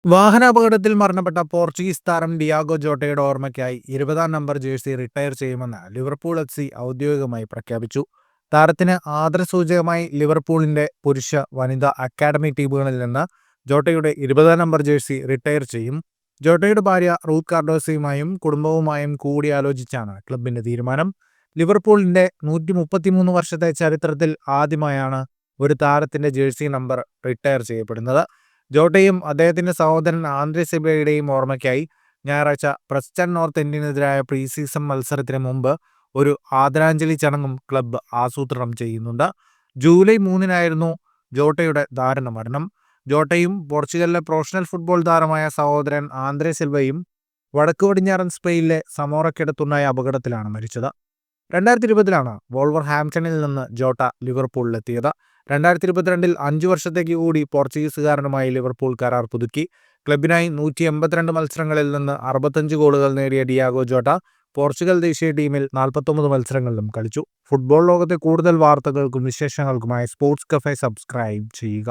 വാഹനാപകടത്തിൽ മരണപ്പെട്ട പോർച്ചുഗീസ് താരം ഡിയാഗോ ജോട്ടയുടെ ഓർമ്മയ്ക്കായി 20-ാം നമ്പർ ജേഴ്സി റിട്ടയർ ചെയ്യുമെന്ന് ലിവർപൂൾ എഫ്.സി ഔദ്യോഗികമായി പ്രഖ്യാപിച്ചു. താരത്തിന് ആദരസൂചകമായി ലിവർപൂളിന്റെ പുരുഷ, വനിതാ അക്കാഡമി ടീമുകളിൽ നിന്ന് ജോട്ടയുടെ 20-ാം നമ്പർ ജേഴ്സി റിട്ടയർ ചെയ്യും. ജോട്ടയുടെ ഭാര്യ റൂത്ത് കാർഡോസയുമായും കുടുംബവുമായും കൂടിയാലോചിച്ചാണ് ക്ലബിന്റെ തീരുമാനം. ലിവർപൂളിന്റെ 133 വർഷത്തെ ചരിത്രത്തിൽ ആദ്യമായാണ് ഒരു താരത്തിന്റെ ജേഴ്സി നമ്പർ റിട്ടയർ ചെയ്യപ്പെടുന്നത്. ജോട്ടയും അദ്ദേഹത്തിന്റെ സഹോദരൻ ആന്ദ്രെ സിൽവയുടെയും ഓർമ്മയ്ക്കായി ഞായറാഴ്ച പ്രസ്റ്റൺ നോർത്ത് എൻഡിനെതിരായ പ്രീ സീസൺ മത്സരത്തിന് മുമ്പ് ഒരു ആദരാഞ്ജലി ചടങ്ങും ക്ലബ്ബ് ആസൂത്രണം ചെയ്യുന്നുണ്ട്. ജൂലൈ 3-നായിരുന്നു ജോട്ടയുടെ ദാരുണ മരണം. ജോട്ടയും പോർച്ചുഗലിലെ പ്രൊഫഷണൽ ഫുട്ബോൾ താരമായ സഹോദരൻ ആന്ദ്രെ സിൽവയും വടക്കു പടിഞ്ഞാറൻ സ്പെയിനിലെ സമോറയ്ക്കടുത്തുണ്ടായ അപകടത്തിലാണ് മരിച്ചത്. 2020-ലാണ് വോൾവർഹാംപ്ടണിൽ നിന്ന് ജോട്ട ലിവർപൂളിലെത്തിയത്. 2022-ൽ 5 വർഷത്തേക്ക് കൂടി പോർച്ചുഗീസുകാരനുമായി ലിവർപൂൾ കരാർ പുതുക്കി. ക്ലബിനായി 182 മത്സരങ്ങളിൽ നിന്ന് 65 ഗോളുകൾ നേടിയ ഡിയാഗോ ജോട്ട പോർച്ചുഗൽ ദേശീയ ടീമിൽ 49 മത്സരങ്ങളിലും കളിച്ചു. ഫുട്ബോൾ ലോകത്തെ കൂടുതൽ വാർത്തകൾക്കും വിശേഷങ്ങൾക്കുമായി സ്പോർട്സ് കഫേ സബ്സ്ക്രൈബ് ചെയ്യുക.